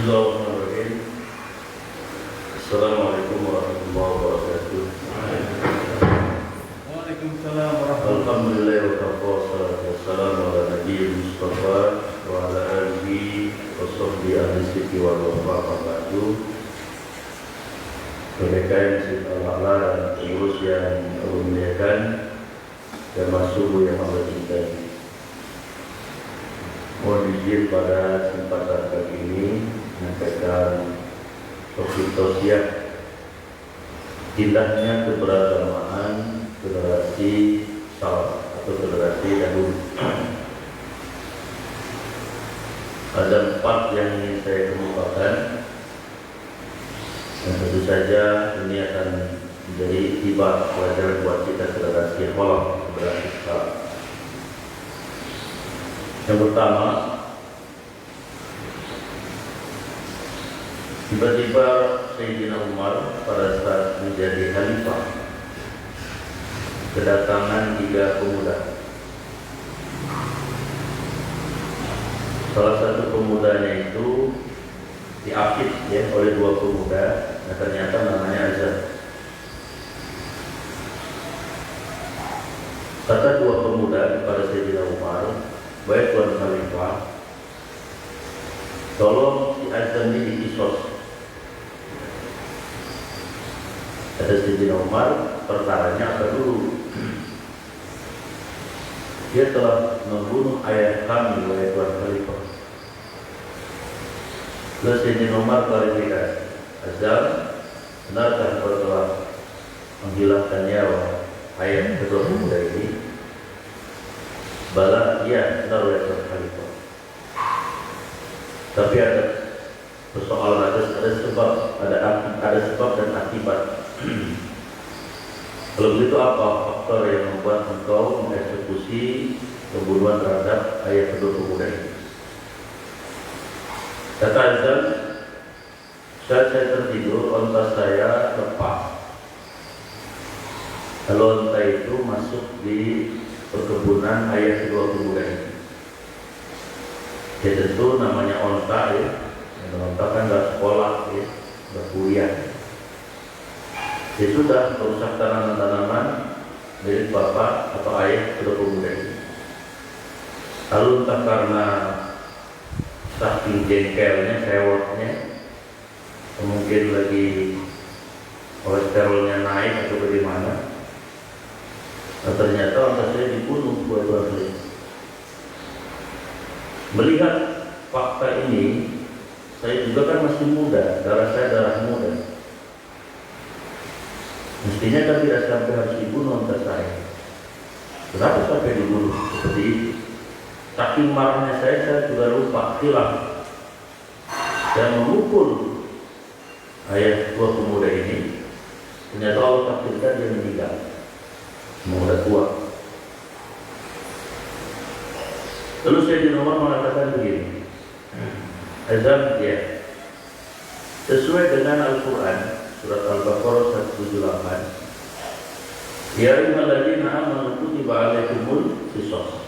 Bismillahirrahmanirrahim. Assalamualaikum warahmatullahi wabarakatuh. Waalaikumsalam warahmatullahi Alhamdulillah wa kafa salatu wassalamu ala nabiyil mustafa wa ala alihi wa sahbihi ahli sidqi wal wafa ba'du. Kemuliaan Siti Allah dan pengurus yang Allah muliakan dan masuk yang Allah cintai. Mohon izin pada kesempatan kali ini menyampaikan topik tausiah indahnya keberagamaan generasi salaf atau generasi dahulu. Ada 4 yang ingin saya kemukakan, dan tentu saja ini akan menjadi tiba pelajaran buat kita generasi khalaf, generasi salaf. Yang pertama, tiba-tiba Sayyidina Umar pada saat menjadi khalifah kedatangan 3 pemuda. Salah satu pemudanya itu diapit oleh 2 pemuda, dan ternyata namanya Azhar. Kata 2 pemuda kepada Sayyidina Umar, baik Tuan Khalifah, tolong si Azhar ini dikisos. Kata Sayyidina Umar, perkaranya apa dulu? Dia telah membunuh ayah kami, wahai Tuan Khalifah. Lalu Sayyidina Umar klarifikasi, Azhar, benarkah kau telah menghilangkan nyawa ayah kedua pemuda ini? Bala, iya, benar oleh Tuan Khalifah. Tapi ada persoalan, ada sebab, ada sebab dan akibat. Kalau begitu apa faktor yang membuat engkau mengeksekusi pembunuhan terhadap ayah kedua pemuda ini? Kata Azhar, saat saya tertidur, onta saya lepas. Lalu onta itu masuk di perkebunan ayah kedua pemuda ini. Ya tentu namanya onta ya. Onta kan nggak sekolah ya, nggak kuliah. Ya sudah merusak tanaman-tanaman milik bapak atau ayah kedua pemuda ini. Lalu entah karena saking jengkelnya, sewotnya, mungkin lagi kolesterolnya naik atau bagaimana, nah, ternyata onta saya dibunuh buat Tuan Khalifah. Melihat fakta ini, saya juga kan masih muda, darah saya darah muda. Mestinya kan tidak sampai harus dibunuh onta saya. Kenapa sampai dibunuh seperti itu? Saking marahnya saya juga lupa, hilang. Saya memukul ayah dua pemuda ini. Ternyata Allah takdirkan dia meninggal. Muda tua. Lalu Sayyidina Umar mengatakan begini, Azam ya, sesuai dengan Al-Quran surat Al-Baqarah 178, ya ayyuhalladzina amanu kutiba alaikumul qisas.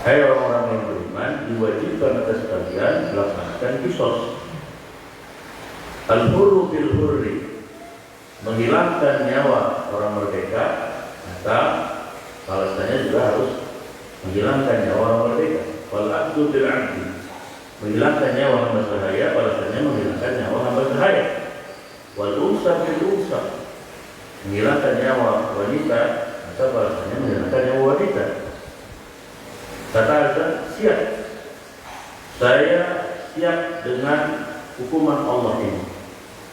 Hai orang-orang yang beriman, diwajibkan atas kalian melaksanakan qisas. Al-hurru bil hurri, menghilangkan nyawa orang merdeka, maka balasannya juga harus menghilangkan nyawa orang merdeka. Wal abdu bil abdi, menghilangkan nyawa hamba sahaya, balasannya menghilangkan nyawa hamba sahaya. Wal unsa bil unsa, menghilangkan nyawa wanita, maka balasannya menghilangkan nyawa wanita. Kata Azhar, siap, saya siap dengan hukuman Allah ini.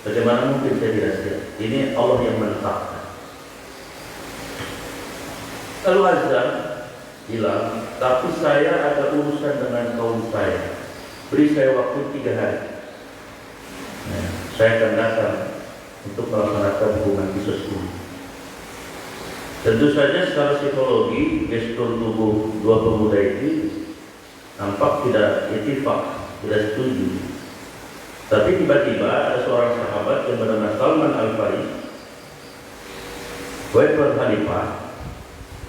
Bagaimana mungkin saya tidak siap? Ini Allah yang menetapkan. Lalu Azhar bilang, tapi saya ada urusan dengan kaum saya. Beri saya waktu 3 hari. Nah, saya akan datang untuk melaksanakan hubungan kisos ini. Tentu saja secara psikologi, gestur tubuh dua pemuda ini nampak tidak ittifaq, tidak setuju. Tapi tiba-tiba ada seorang sahabat yang bernama Salman Al-Farisi, wahai Tuan Khalifah,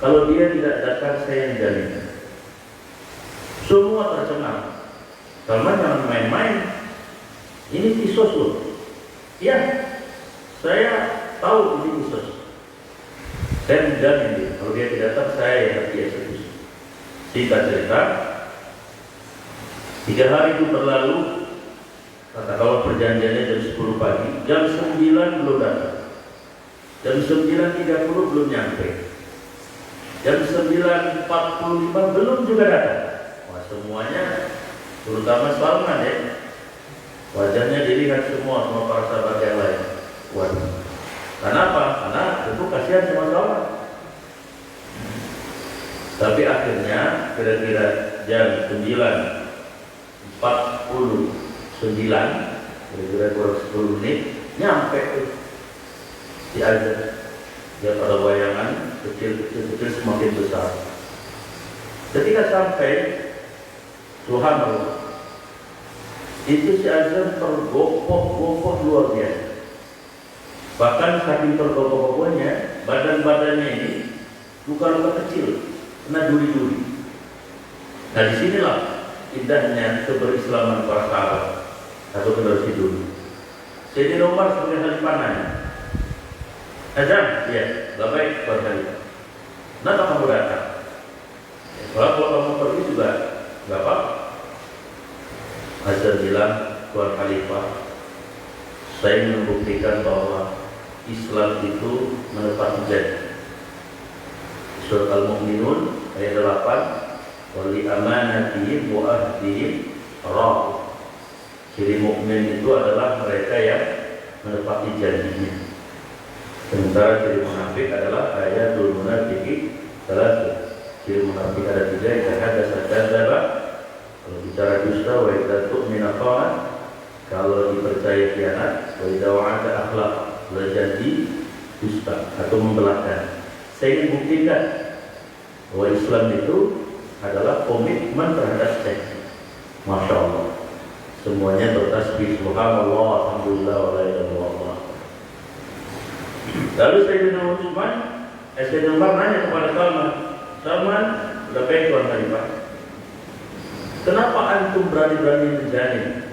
kalau dia tidak datang saya yang jamin. Semua tercengang. Salman jangan main-main. Ini kisos loh. Ya, saya tahu ini kisos. Saya menjamin dia. Kalau dia tidak datang, saya yang dieksekusi. Singkat cerita, 3 hari itu berlalu. Katakanlah perjanjiannya jam 10 pagi, jam 9 belum datang, jam 9.30 belum nyampe, jam 9.45 belum juga datang. Wah, semuanya, terutama Salman ya, wajahnya dilihat semua para sahabat yang lain. Waduh, kenapa? Karena itu kasihan sama Salman. Tapi akhirnya kira-kira jam 9.49, kira-kira kurang 10 menit nyampe tuh di azan. Dia pada bayangan kecil semakin besar. Ketika sampai, subhanallah, itu si azan tergopoh-gopoh luar biasa. Bahkan saking tergopoh-gopohnya, badan-badannya ini luka-luka kecil, kena duri-duri. Nah, disinilah indahnya keberislaman para sahabat atau generasi dulu. Sayyidina Umar sebagai khalifah nanya, azan, ya, gak baik buat khalifah. Kenapa kamu datang? Kalau kamu pergi juga gak apa-apa. Azan bilang, Tuan Khalifah, saya membuktikan bahwa Islam itu menepati janji. Surat Al-Mu'minun ayat 8, wali amanatihim wa ahdihim ra'u. Ciri mukmin itu adalah mereka yang menepati janjinya. Sementara ciri munafik adalah ayatul munafiqi salah. Ciri munafik ada 3, yang hadasa kadzdzaba, kalau bicara dusta, wa idza tu'mina khana, kalau dipercaya khianat, wa idza wa'ada akhlaq, berjanji dusta atau membelahkan. Saya ingin buktikan bahwa Islam itu adalah komitmen terhadap janji. Masya Allah, semuanya bertasbih subhanallah, alhamdulillah, wa la ilaha illallah. Lalu Sayyidina Umar nanya kepada Salman, udah baik Tuan Khalifah, kenapa antum berani-berani menjamin?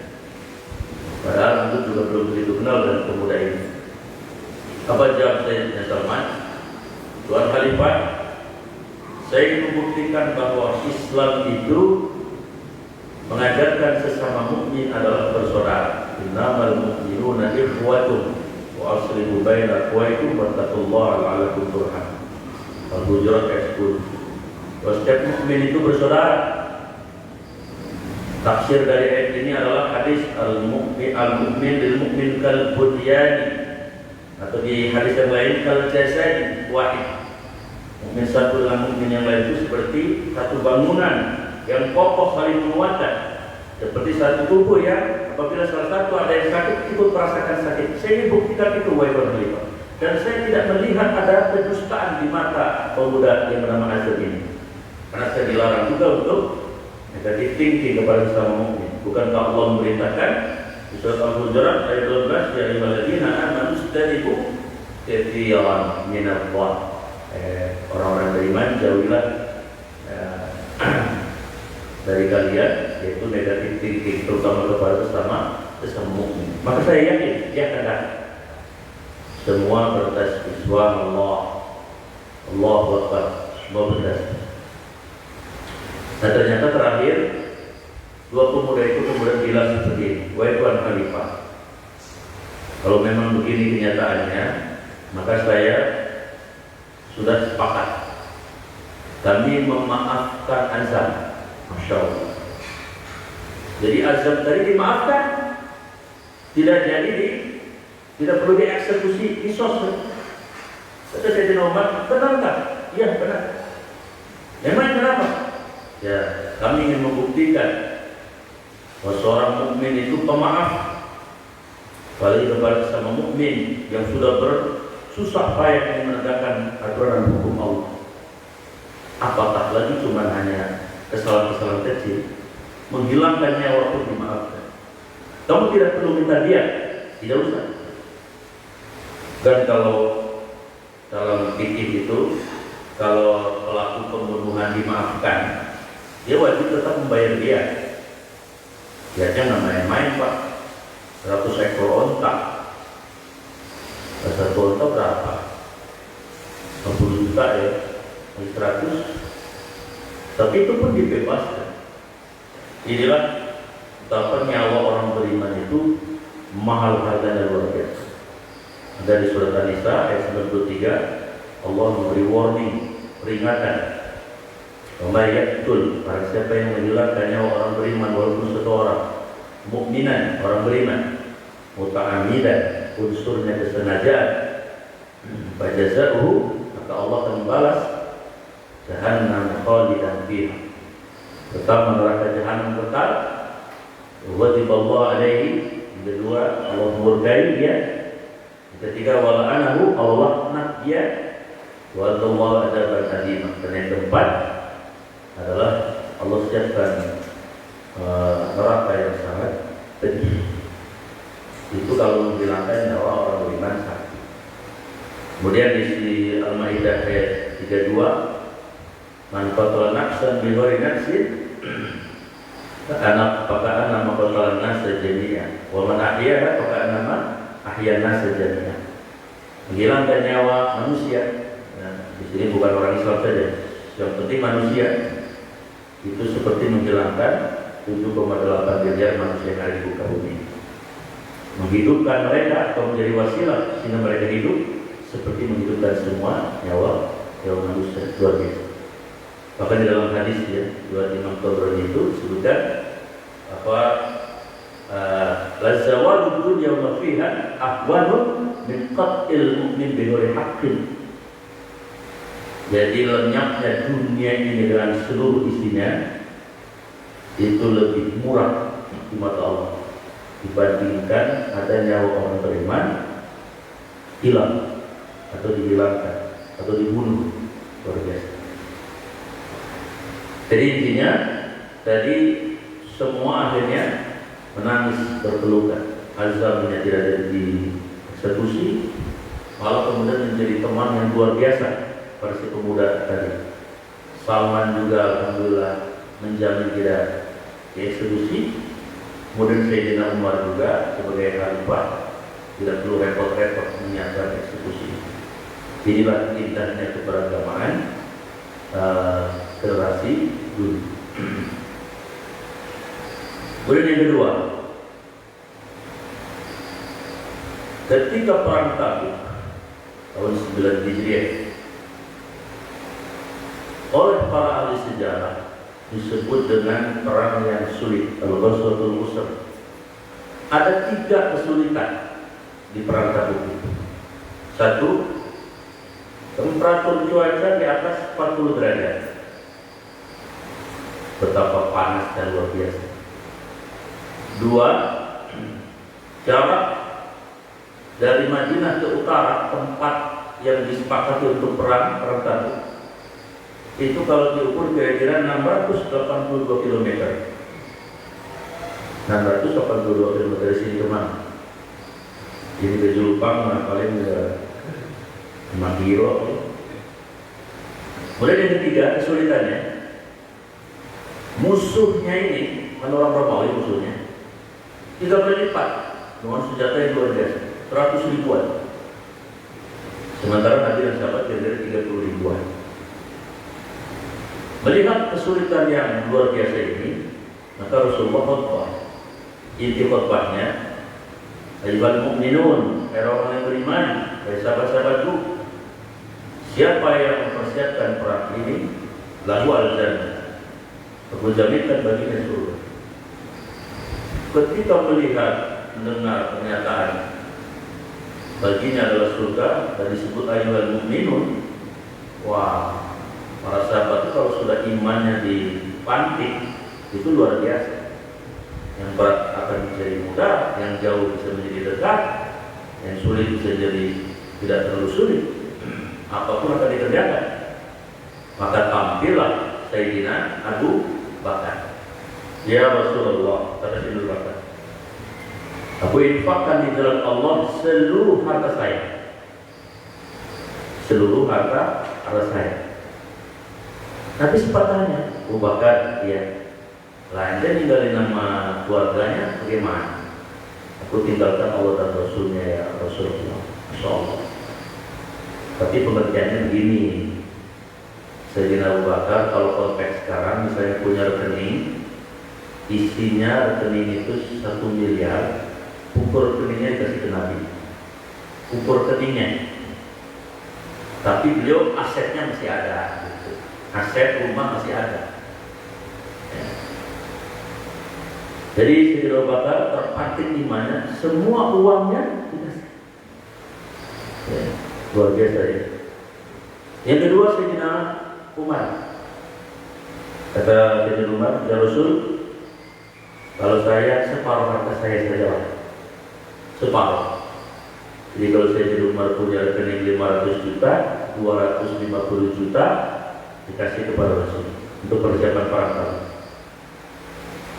Padahal antum juga belum begitu kenal dengan pemuda ini. Apa jawab Sayyidina Salman? Tuan Khalifah, saya ingin membuktikan bahwa Islam itu mengajarkan sesama mukmin adalah bersaudara. Innamal mu'minuna ikhwatun wa aslihu baina akhawaykum wattaqullaha la'allakum turhamun. Al-Hujurat ayat 10. Bahwa setiap mukmin itu bersaudara. Tafsir dari ayat ini adalah hadis al-mu'min lil mu'min kal bunyani, atau di hadis yang lain kal jasadi wahid. Mukmin satu dengan mukmin yang lain itu seperti satu bangunan yang kokoh saling menguatkan, seperti satu tubuh ya. Apabila salah satu ada yang sakit, ikut merasakan sakit. Saya ingin buktikan itu, wahai Tuan Khalifah. Dan saya tidak melihat ada kedustaan di mata pemuda yang bernama Azad ini, karena saya dilarang juga untuk negatif thinking kepada sesama mukmin. Bukankah Allah memerintahkan di surat Al-Hujurat ayat 12, ya ayyuhalladzina amanu istanibu katsiran minadh-dhann. Orang-orang beriman, jauhilah dari kalian yaitu negatif thinking, terutama kepada sesama mukmin. Maka saya yakin dia akan datang. Semua bertasbih subhanallah, Allahu Akbar, semua bertasbih. Nah, ternyata terakhir dua pemuda itu kemudian bilang seperti ini, wahai Tuan Khalifah, kalau memang begini kenyataannya, maka saya sudah sepakat. Kami memaafkan azam. Masya Allah. Jadi azam tadi dimaafkan, tidak perlu dieksekusi, kisos. Kata Sayyidina Umar, benar tak? Iya benar. Memang kenapa? Ya, kami ingin membuktikan bahwa seorang mukmin itu pemaaf, apalagi kepada sama mukmin yang sudah bersusah payah menegakkan aturan hukum Allah. Apakah lagi cuma hanya kesalahan-kesalahan kecil, menghilangkan nyawa pun dimaafkan. Kamu tidak perlu minta dia, tidak usah. Dan kalau dalam fikih itu, kalau pelaku pembunuhan dimaafkan, dia wajib tetap membayar dia. Ya jangan main-main Pak. 100 ekor onta. Satu onta berapa? 50 juta ya, 100. Tapi itu pun dibebaskan. Inilah betapa nyawa orang beriman itu mahal harganya, luar biasa. Dari surat An-Nisa ayat 93, Allah memberi warning, peringatan. Betul, para siapa yang menghilangkan nyawa orang beriman walaupun satu orang, mukminan, orang beriman, muta'amidan, unsurnya kesengajaan, fajazahu, maka Allah akan membalas jahannam khalidan fiha, pertama neraka jahannam kekal, ghadiballahu alaihi, kedua Allah murkai dia, ketiga wala'anahu, Allah laknat dia, wa Allah adzaban alim. Dan yang keempat adalah Allah siapkan neraka yang sangat pedih. Itu kalau menghilangkan nyawa orang beriman sakit. Kemudian di Al-Maidah ayat 32, man qatala nafsan bi ghairi nafsin faka'anna nama qatala an-nasa jami'an wa man ahyaha faka'anna ahya an-nasa jami'an. Menghilangkan nyawa manusia. Nah, di sini bukan orang Islam saja, yang penting manusia. Itu seperti menghilangkan 7,8 miliar manusia yang ada di muka bumi. Menghidupkan mereka atau menjadi wasilah sehingga mereka hidup seperti menghidupkan semua nyawa manusia, luar biasa. Bahkan di dalam hadis ya, riwayat Imam Tabrani itu disebutkan apa, lazawalud dunya wa fiha ahwanun min qatil mu'min bi ghairi haqqin. Jadi lenyapnya dunia ini dengan seluruh isinya itu lebih murah di mata Allah dibandingkan ada nyawa orang beriman hilang atau dihilangkan atau dibunuh, luar biasa. Jadi intinya tadi semua akhirnya menangis berpelukan. Azabnya tidak ada di eksekusi, malah kemudian menjadi teman yang luar biasa pada si pemuda tadi. Salman juga alhamdulillah menjamin tidak dieksekusi. Kemudian Sayyidina Umar juga sebagai khalifah tidak perlu repot-repot menyiapkan eksekusi. Inilah indahnya keberagamaan generasi dulu. Kemudian yang kedua, ketika perang Tabuk tahun 9 Hijriah, oleh para ahli sejarah disebut dengan perang yang sulit, Al-Ghazwatul Usra. Ada 3 kesulitan di perang Tabuk itu. 1, temperatur cuaca di atas 40 derajat. Betapa panas dan luar biasa. 2, jarak dari Madinah ke utara, tempat yang disepakati untuk perang Tabuk, itu kalau diukur kira-kira 682 km. 682 km dari sini ke mana? Ini ke Julpang, paling ke Magiro. Kemudian yang ketiga kesulitannya, musuhnya ini, kan orang Romawi musuhnya 3 kali lipat dengan senjata yang luar biasa, 100 ribuan. Sementara Nabi dan sahabat kira-kira 30 ribuan. Melihat kesulitan yang luar biasa ini, maka Rasulullah khutbah. Inti khutbahnya, ayyuhal mu'minun, orang yang beriman, sahabat-sahabatku, siapa yang mempersiapkan perang ini, lahu al-jannah, aku jaminkan baginya surga. Ketika melihat, mendengar pernyataan baginya adalah surga dan disebut ayyuhal mu'minun, wah, para sahabat itu kalau sudah imannya dipantik itu luar biasa. Yang berat akan menjadi mudah, yang jauh bisa menjadi dekat, yang sulit bisa jadi tidak terlalu sulit. Apapun akan dikerjakan. Maka tampillah Sayyidina Abu Bakar. Ya Rasulullah, kata Sayyidina Abu Bakar, aku infakkan di jalan Allah seluruh harta saya. Seluruh harta saya. Tapi sepatahnya Abu Bakar, ya, lanjut tinggalin nama keluarganya bagaimana? Aku tinggalkan Allah dan Rasulnya ya Rasulullah. Masya Allah. Tapi pengertiannya begini, Sayyidina Abu Bakar kalau konteks sekarang misalnya punya rekening, isinya rekening itu 1 miliar, ukur rekeningnya dikasih ke Nabi, ukur rekeningnya. Tapi beliau asetnya masih ada, gitu. Aset rumah masih ada. Ya. Jadi Sayyidina Abu Bakar terpatik imannya, semua uangnya dikasih. Ya, luar biasa ya. Yang kedua Sayyidina Umar. Kata Sayyidina Umar, ya Rasul, kalau saya separuh harta saya saja, separuh. Jadi kalau Sayyidina Umar punya rekening 500 juta, 250 juta dikasih kepada Rasul untuk persiapan perang tadi.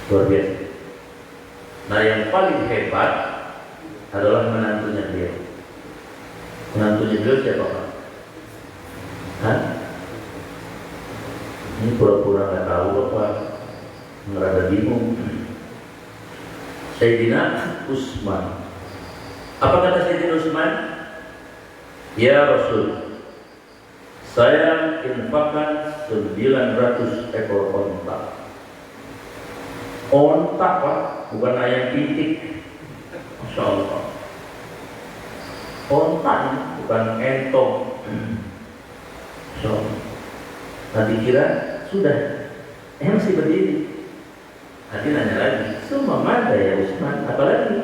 Luar biasa. Nah yang paling hebat adalah menantunya dia. Menantunya beliau siapa Pak? Hah? Ini pura-pura nggak tahu Bapak, ngerada bingung. Sayyidina Utsman. Apa kata Sayyidina Utsman? Ya Rasul, saya infakkan 900 ekor onta. Onta Pak, bukan ayam pitik. Masya Allah. Onta ini bukan entong. Masya Allah. Tadi kira sudah, masih berdiri. Nanti nanya lagi, semua ada ya Utsman, apalagi?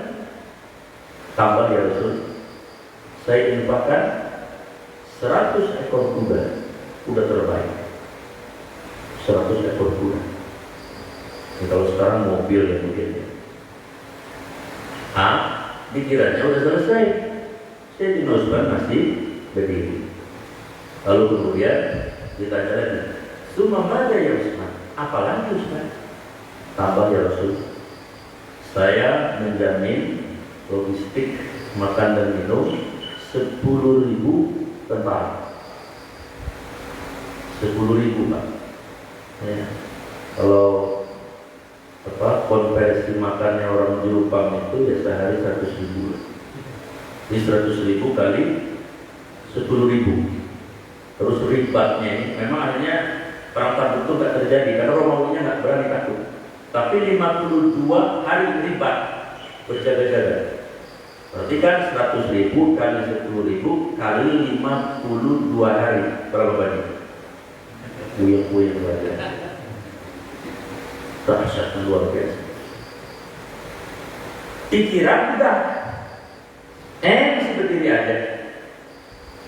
Tambah ya Rasul, saya infakkan 100 ekor kuda terbaik. 100 ekor kuda. Ini kalau sekarang mobil ya mungkin ya. Dikiranya udah selesai. Sayyidina Utsman masih berdiri. Lalu kemudian ditanya lagi, semua ada ya Utsman, apalagi Utsman? Tambah ya Rasul, saya menjamin logistik makan dan minum 10.000 tentara. 10.000 Pak. Ya. Kalau konversi makannya orang Jepang itu ya sehari 100.000. Jadi 100.000 kali 10.000. Terus ribatnya ini memang akhirnya perang Tabuk itu nggak terjadi karena Romawinya nggak berani takut. Tapi 52 hari ribat berjaga-jaga. Berarti kan 100.000 kali 10.000 kali 52 hari berapa banyak? Puyeng-puyeng saja. Dahsyat luar biasa. Pikiran udah, masih berdiri aja.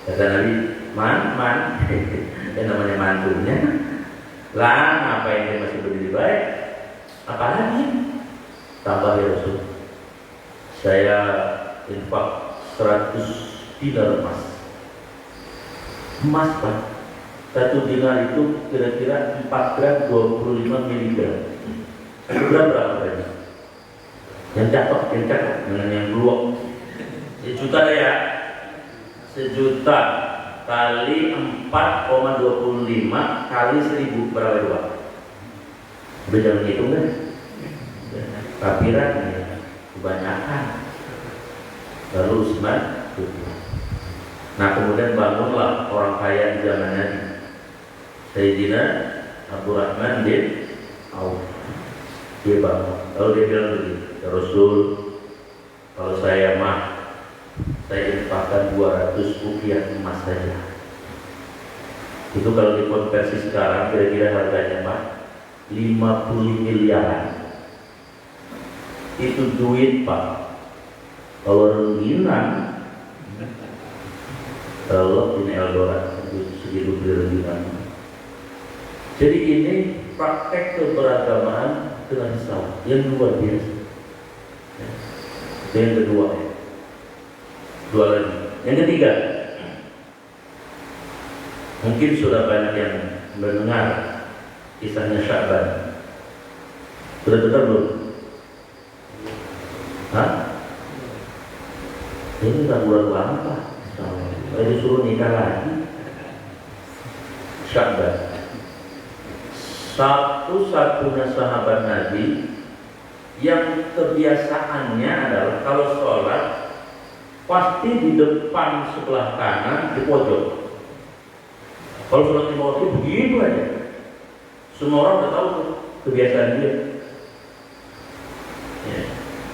Kata Nabi, man, yang namanya mantunya. Lah, apa yang dia masih berdiri baik? Apalagi? Tambah ya Rasul, saya infak 100 dinar emas. Emas Pak, 1 dinar itu kira-kira 4 gram 25 miligram. 1 gram berapa tadi? Yang cakep, dengan yang luak. 1 juta deh ya. 1 juta kali 4,25 kali 1.000 berapa itu Pak? Udah jangan hitung kan? Kapiran ya, kebanyakan. Lalu Utsman. Nah kemudian bangunlah orang kaya di zaman Nabi, Sayyidina Abdurrahman bin Auf. Dia bangun. Lalu dia bilang begini, ya Rasul, kalau saya infakkan 200 ukiah emas saja. Itu kalau dikonversi sekarang kira-kira harganya Pak 50 miliaran. Itu duit Pak. Kalau rengginang, kalau ini Eldoret segitu rengginang. Jadi ini praktek keberagamaan dengan Islam yang luar biasa. Yang kedua, dua lagi. Yang ketiga, mungkin sudah banyak yang mendengar kisahnya Sya'ban. Sudah dengar belum? Hah? Ini udah bulan lama Pak. Disuruh nikah lagi. Sya'ban, satu-satunya sahabat Nabi yang kebiasaannya adalah kalau pasti di depan sebelah kanan di pojok. Kalau sholat lima waktu begitu aja, semua orang udah tahu tuh kebiasaan dia. Ya.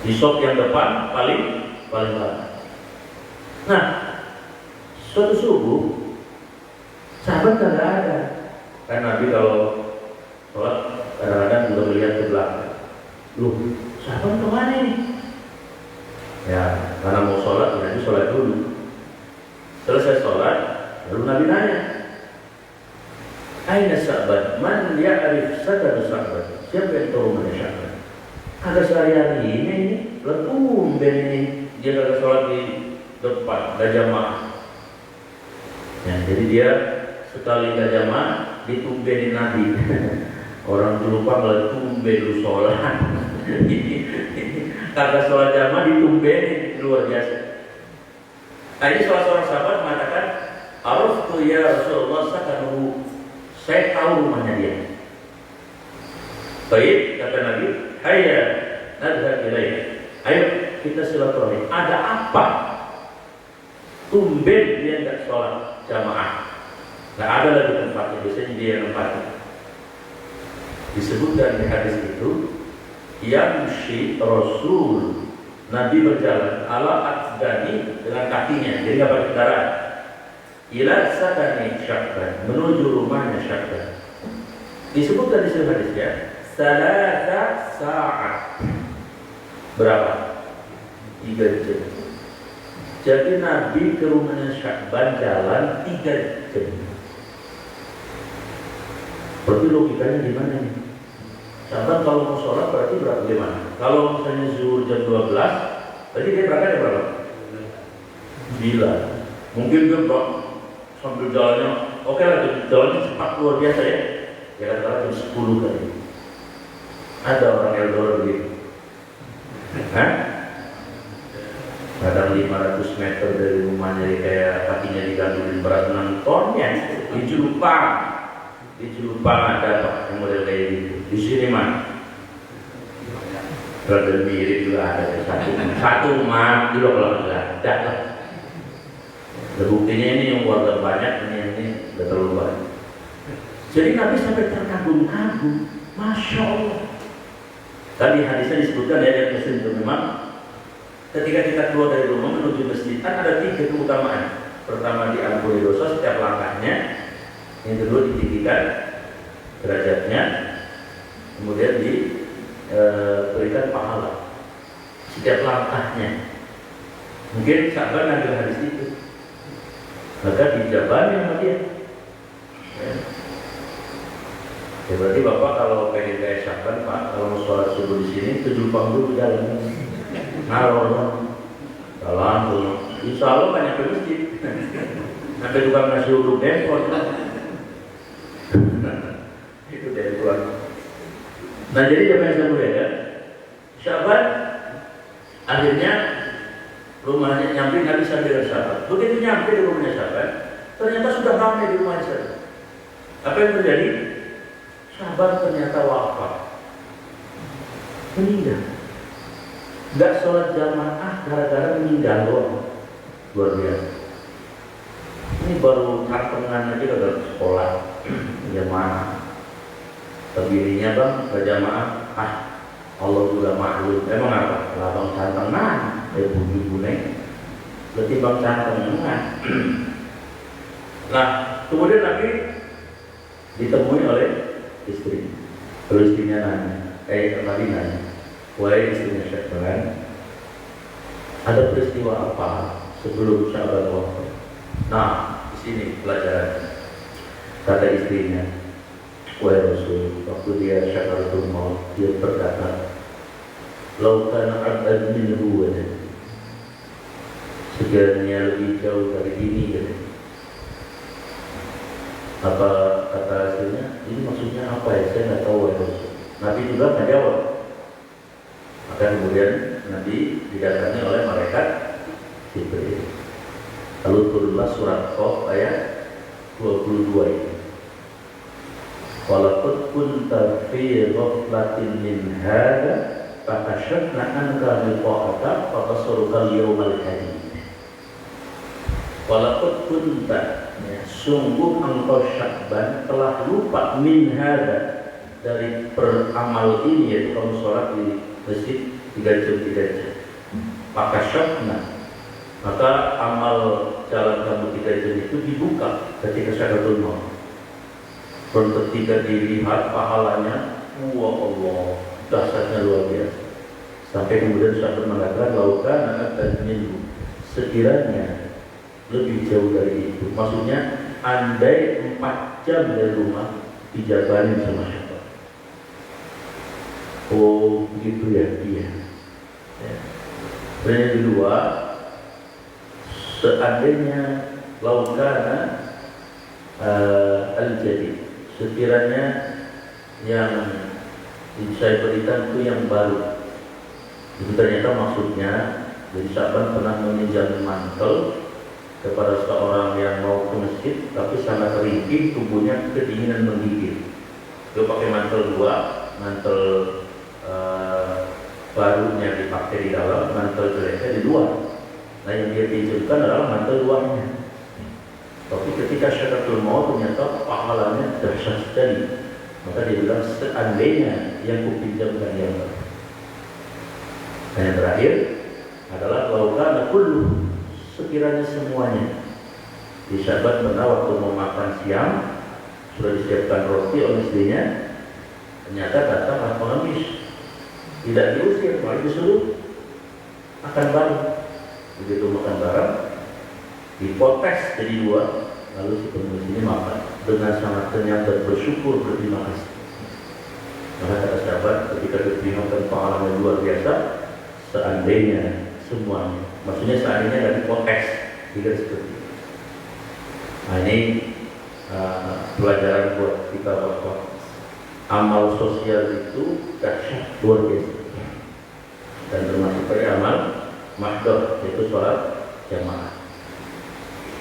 Di shop yang depan paling belakang. Nah, suatu subuh sahabat nggak ada. Kan Nabi kalau sholat kadang-kadang juga melihat ke belakang. Loh, sahabat kemana ini? Ya, karena mau sholat, Nabi sholat dulu. Selesai sholat, baru Nabi nanya, Aina sahabat, man ya'rif sadar sahabat? Siapa yang tahu mana sahabat? Agak sehari-hari ini tumben ini dia kagak sholat di depan, gak jamaah. Ya, jadi dia sekali gak jamaah ditumbenin Nabi. Orang lupa kalau tumben lu sholat. Kagak sholat jamaah ditumbenin, luar biasa. Nah, ini salah seorang sahabat mengatakan, Araftu ya Rasulullah sakanuhu, saya tahu rumahnya dia. Baik, kata Nabi, hayya nadhhab ilaih. Ayo kita silaturahmi. Ada apa? Tumben dia tidak sholat jamaah. Nggak ada lagi tempatnya, biasanya dia yang tempatnya. Disebutkan di hadis itu, yamshi Rasul, Nabi berjalan ala aqdami, dengan kakinya, jadi nggak pakai kendaraan. Ila sakani Sya'ban, menuju rumahnya Sya'ban. Disebutkan di sini hadisnya, salasa sa'at. Berapa? 3 jam. Jadi Nabi ke rumahnya Sya'ban jalan 3 jam. Berarti logikanya gimana nih? Sya'ban kalau mau sholat berarti berapa gimana? Kalau misalnya zuhur jam 12, berarti dia berangkat jam berapa? 9. Mungkin dia sambil jalannya, oke lah, jalannya cepat luar biasa ya. Ya katakanlah jam 10 kali. Ada orang Eldor begitu. Hah? Kadang 500 meter dari rumahnya, kayak kakinya digantungin berat 6 ton ya. Di Julupang ada apa yang model kayak gitu. Di sini mah rada mirip juga ada satu mah juga kalau nggak ada lah. Buktinya ini yang warga banyak, ini udah terlalu banyak. Jadi Nabi sampai terkagum-kagum, Masya Allah. Tadi hadisnya disebutkan ya, yang Muslim itu memang ketika kita keluar dari rumah menuju masjid kan ada 3 keutamaan. Pertama, diampuni dosa setiap langkahnya. Yang kedua, ditinggikan derajatnya. Kemudian diberikan pahala setiap langkahnya. Mungkin sahabat ngambil hadis itu, maka dijabani sama dia. Ya berarti Bapak kalau pengen kayak Sya'ban, Pak, kalau mau sholat subuh di sini, ke Julupang dulu jalan. Ngalor, jalan dulu. Insya Allah banyak ke masjid. Sampai tukang nasi uduk depot. Itu dari Tuhan. Nah jadi jamaah yang mulia ya, Sya'ban akhirnya rumahnya nyampe, Nabi sambil dengan sahabat. Begitu nyampe di rumahnya Sya'ban, ternyata sudah ramai di rumah Sya'ban. Apa yang terjadi? Sahabat ternyata wafat, meninggal. Gak sholat jamaah gara-gara meninggal doang. Luar biasa. Ini baru kampungan aja udah sekolah jamaah. Terdirinya bang ke jamaah, Allah juga maklum. Emang apa? Labang cantang bunyi-bunyi. Berarti bang cantang enggak. Nah, kemudian Nabi ditemui oleh istri. Lalu istrinya nanya, Nabi nanya, wahai istrinya Sya'ban, ada peristiwa apa sebelum Sya'ban wafat? Nah, di sini pelajaran. Kata istrinya, wahai Rasul, waktu dia syakaratul maut, dia berkata, lau kana abad minhu wajah, sekiranya lebih jauh dari ini ya. Apa kata hasilnya? Ini maksudnya apa ya? Saya nggak tahu ya. Nabi juga nggak jawab. Maka kemudian Nabi didatangi oleh malaikat Jibril. Lalu turunlah surat Qaf ayat 22 ini. Walaqad kunta fi ghaflatin min hadza fakashafna anka ghita'aka fabassaruka al-yawmal hadid. Walaqad kunta, ya, sungguh engkau Sya'ban telah lupa min hada, dari peramal ini, yaitu kamu sholat di masjid 3 jam. Maka syafna, maka amal jalan kamu 3 jam itu dibuka ketika syahadatul maut. Dan ketika dilihat pahalanya, wah Allah, dahsyatnya luar biasa. Sampai kemudian Syahban mengatakan, laukan akan minggu, sekiranya lebih jauh dari itu. Maksudnya, andai 4 jam dari rumah dijabarin sama Syahban. Oh, begitu ya, iya. Ya. Dan yang kedua, seandainya laukana al-jadid, sekiranya yang saya berikan itu yang baru. Itu ternyata maksudnya, jadi Sya'ban pernah meminjam mantel kepada seorang yang mau ke masjid, tapi sangat ringkih, tubuhnya kedinginan menggigil. Dia pakai mantel 2, mantel barunya dipakai di dalam, mantel jeleknya di luar. Nah, yang dia pinjamkan adalah mantel luarnya. Tapi ketika syahadatul maut ternyata pahalanya dahsyat sekali. Maka dia bilang, seandainya yang kupinjamkan yang baru. Dan yang terakhir adalah laukana kullu, sekiranya semuanya. Di Sya'ban pernah waktu mau makan siang, sudah disiapkan roti oleh istrinya, ternyata datang pengemis. Tidak diusir, malah disuruh makan bareng. Begitu makan bareng, dipotes jadi 2, lalu si pengemis ini makan dengan sangat kenyang dan bersyukur, berterima kasih. Maka kata sahabat, ketika diperingatkan pengalaman luar biasa, seandainya semuanya, maksudnya seandainya dari konteks tidak seperti itu. Nah, ini pelajaran buat kita bahwa amal sosial itu dahsyat luar biasa, dan termasuk pada amal mahdoh, yaitu sholat jamaah.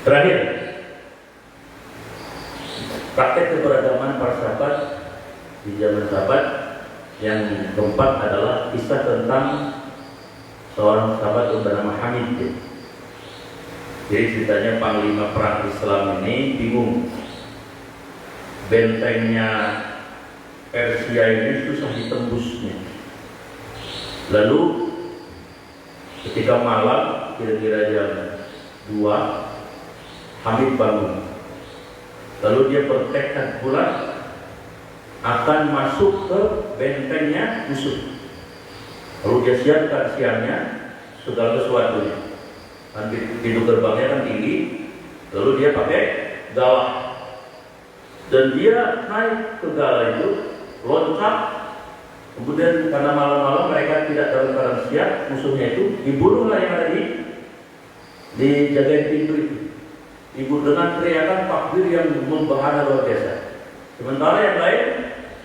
Terakhir, praktek keberagaman para sahabat di zaman sahabat. Yang keempat adalah kisah tentang seorang sahabat yang bernama Hamid. Jadi ceritanya panglima perang Islam ini bingung, bentengnya Persia ini susah ditembusnya. Lalu ketika malam, kira-kira jam 2, Hamid bangun. Lalu dia bertekad bulat akan masuk ke bentengnya musuh. Lalu dia siapkan siangnya segala sesuatunya. Pintu gerbangnya kan tinggi, lalu dia pakai galah. Dan dia naik ke galah itu, loncat. Kemudian karena malam-malam mereka tidak dalam keadaan siap, musuhnya itu dibunuhlah yang ada di jagain pintu itu. Ibu dengan teriakan takbir yang membahana luar biasa. Sementara yang lain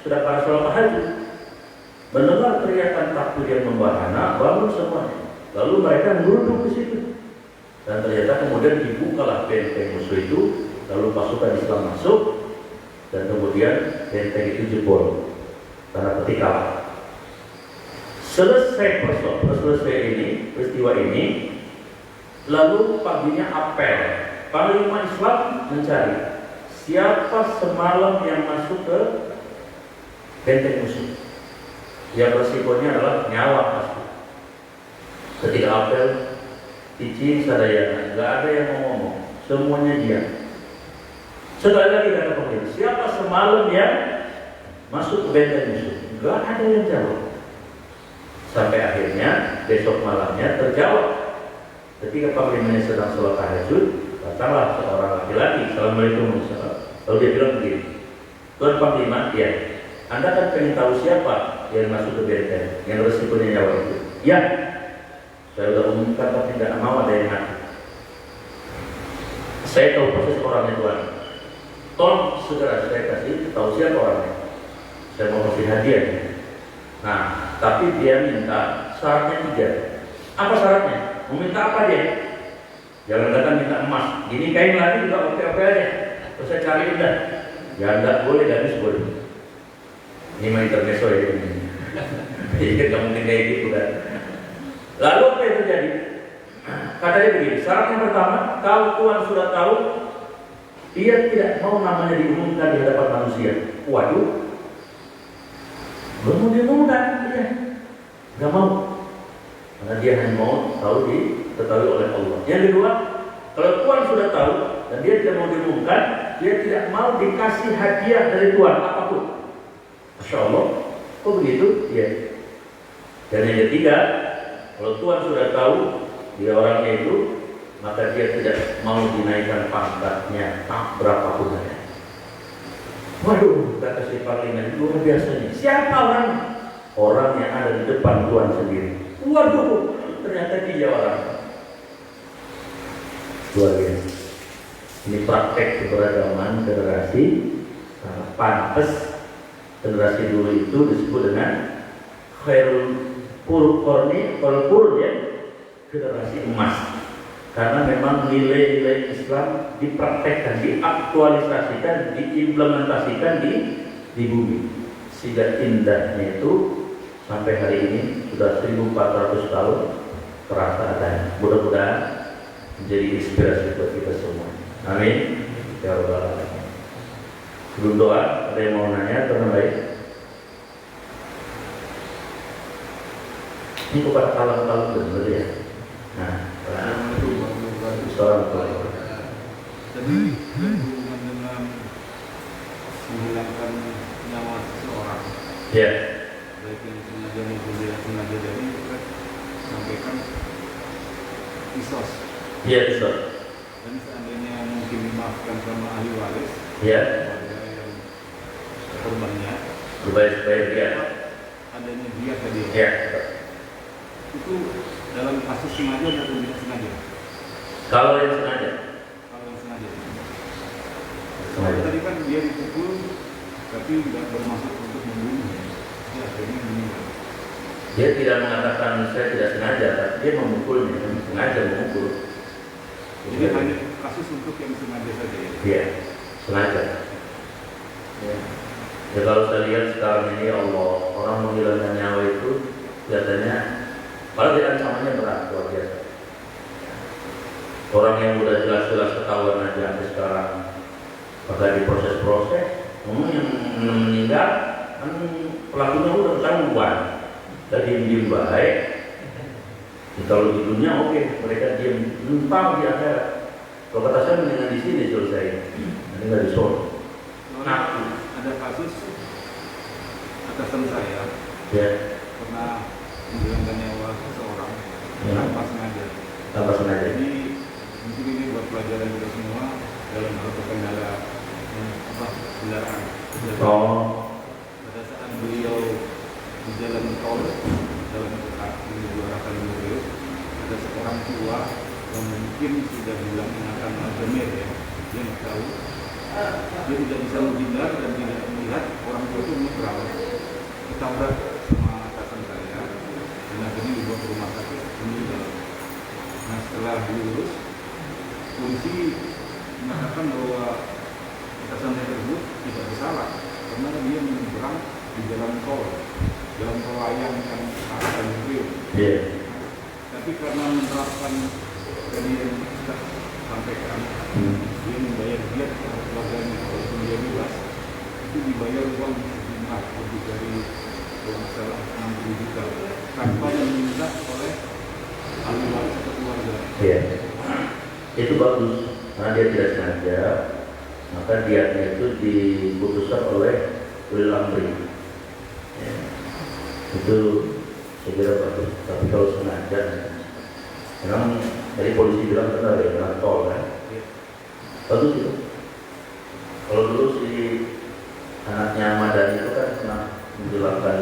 sudah pada sholat tahajud, mendengar teriakan takbir yang membahana, bangun semuanya. Lalu mereka merunduk di situ. Dan ternyata kemudian dibukalah benteng musuh itu, lalu pasukan Islam masuk, dan kemudian benteng itu jebol karena ketika selesai peristiwa ini, lalu paginya apel. Panglima Islam mencari siapa semalam yang masuk ke benteng musuh. Yang resikonya adalah nyawa pasti. Ketika apel, izin sadayana, nggak ada yang mau ngomong, semuanya diam. Sekali lagi kata panglima, siapa semalam yang masuk ke benteng musuh? Nggak ada yang jawab. Sampai akhirnya besok malamnya terjawab. Ketika panglimanya sedang sholat tahajud, datanglah seorang laki-laki, Assalamualaikum warahmatullahi. Lalu dia bilang begini, Tuan Panglima, ya, Anda kan pengen tahu siapa yang masuk ke benteng, yang resikonya nyawa itu. Ya, saya sudah umumkan tapi tidak mau ada yang mati. Saya tahu proses orangnya Tuan. Tolong segera saya kasih tahu siapa orangnya. Saya mau kasih hadiah. Nah, tapi dia minta syaratnya 3. Apa syaratnya? Mau minta apa dia? Jangan datang minta emas. Gini kain lagi juga oke-oke aja. Terus saya cari udah. Ya enggak boleh, gadis boleh. Ini mah intermezzo ya. Jadi nggak mungkin kayak gitu kan. Lalu apa yang terjadi? katanya begini, syarat yang pertama, kalau Tuhan sudah tahu, dia tidak mau namanya diumumkan di hadapan manusia. Waduh, belum mau diumumkan, dia nggak mau, karena dia hanya mau tahu diketahui oleh Allah. Yang kedua, kalau Tuhan sudah tahu dan dia tidak mau diumumkan, dia tidak mau dikasih hadiah dari Tuhan apapun. Masya Allah, kok begitu? Iya. Dan yang ketiga, kalau Tuhan sudah tahu dia orangnya itu, maka dia tidak mau dinaikkan pangkatnya berapapun saja. Waduh, kata si Parlimen, luar biasa nih. Siapa orang? Orang yang ada di depan Tuhan sendiri. Waduh, ternyata dia orang. Luar biasa. Ini praktek keberagaman generasi pantes. Generasi dulu itu disebut dengan khairul qurun ya, generasi emas. Karena memang nilai-nilai Islam dipraktekkan, diaktualisasikan, diimplementasikan di bumi. Sehingga indahnya itu sampai hari ini sudah 1400 tahun terasa adanya. Mudah-mudahan menjadi inspirasi buat kita semua. Amin. Ya Rabbal Alamin. Sebelum doa, ada yang mau nanya atau baik? Ini kepada kalam-kalam benar ya. Nah, seorang tua. Jadi berhubungan dengan menghilangkan nyawa seseorang. Ya. Baik yang sengaja maupun tidak sengaja, jadi kita sampaikan kisos. Iya, kisos. Dan seandainya mungkin dimaafkan sama ahli waris, ya, keluarga yang korbannya, berbaik-baik dia. Adanya dia tadi. Ya. Itu dalam kasus sengaja atau tidak sengaja? Kalau yang sengaja. Kalau yang sengaja. Sengaja. Tadi kan dia dipukul, tapi tidak bermaksud untuk membunuh. Ya, akhirnya meninggal. Dia tidak mengatakan saya tidak sengaja, tapi dia memukulnya, sengaja memukul. Jadi hanya kasus untuk yang sengaja saja ya? Iya, sengaja. Ya. Ya kalau saya lihat sekarang ini Allah, orang menghilangkan nyawa itu biasanya malah dia ancamannya berat luar biasa. Orang yang udah jelas-jelas ketahuan aja sampai sekarang, bahkan di proses-proses, ngomong yang meninggal kan pelakunya udah ketahuan, jadi diem baik. Kalau di dunia oke, mereka diem numpang di akhirat. Kalau kata saya mendingan di sini selesai, nanti nggak di Solo. Nah, ada kasus atasan saya Ya. pernah menghilangkan nyawa seseorang tanpa sengaja. Tanpa sengaja. Jadi mungkin ini buat pelajaran kita semua dalam hal pengendara kendaraan. Oh. Pada saat beliau di jalan tol dalam menuju arah Tanjung Priok, ada seorang tua yang mungkin sudah bilang akan Alzheimer ya, dia nggak tahu, dia tidak bisa menghindar dan tidak melihat orang tua itu menyeberang, ketabrak sama atasan saya, dan akhirnya dibawa ke rumah sakit meninggal. Nah setelah diurus, polisi mengatakan bahwa atasan saya tersebut tidak bersalah karena dia menyeberang di jalan tol layang yang arah Tanjung Priok. Tapi karena menerapkan tadi yang kita sampaikan, dia membayar diet kepada keluarganya walaupun dia bebas, itu dibayar uang sejumlah lebih dari kalau salah 60 juta tanpa diminta oleh ahli waris atau keluarga. Iya, itu bagus karena dia tidak sengaja, maka dietnya itu diputuskan oleh ulil amri. Ya. Itu saya kira bagus. Tapi kalau sengaja, memang dari polisi bilang benar ya, jalan tol kan. Bagus itu. Kalau dulu si anaknya Madani itu kan pernah menjelaskan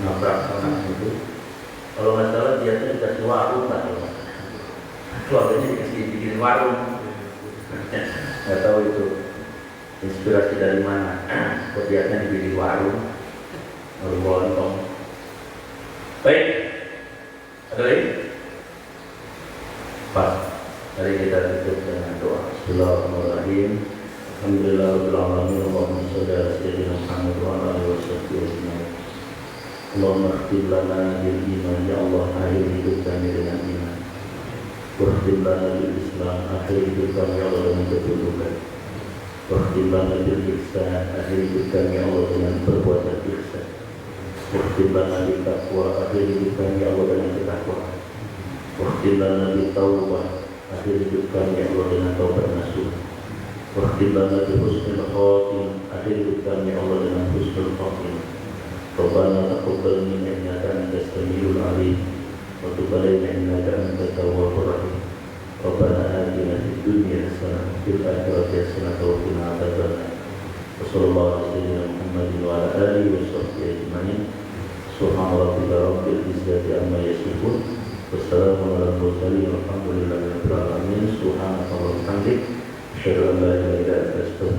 nabrak anak itu. Kalau nggak salah dia tuh dikasih warung lah, keluarganya dikasih bikin warung. Nggak tahu itu inspirasi dari mana. Kegiatannya dibikin warung, lontong. Baik, ada lagi? Pas. Mari kita tutup dengan doa. Bismillahirrahmanirrahim. Alhamdulillahirabbil alamin. Allahumma shalli ala sayyidina Muhammad wa ala alihi wasallam. Allahumma ighfir lana bil iman, ya Allah, akhir hidup kami dengan iman. واختم لنا بالإسلام آخر hidup kami ya Allah dengan ketundukan. Wakhtim lana bil ihsan akhir hidup kami ya Allah dengan perbuatan ihsan. Wakhtim lana bil taqwa akhir hidup kami ya Allah dengan ketakwaan. Wakhtim lana bil taubah akhir hidup kami ya Allah dengan taubat nasuh. Wakhtim lana bil husnul khatim akhir hidup kami ya Allah dengan husnul khatim. Rabbana taqabbal minna innaka antas samiul alim wa tub alaina innaka antat tawwabur rahim. Rabbana atina fid dunya hasanah wa fil akhirati hasanah wa qina adzabannar. Wassallallahu ala sayyidina Muhammadin wa ala alihi wa sahbihi ajma'in. Subhana rabbika rabbil izzati amma yasifun. Wassalamu ala mursalin walhamdulillahi rabbil alamin. Subhanallah wa bihamdihi asyhadu an la ilaha illa anta astaghfiruka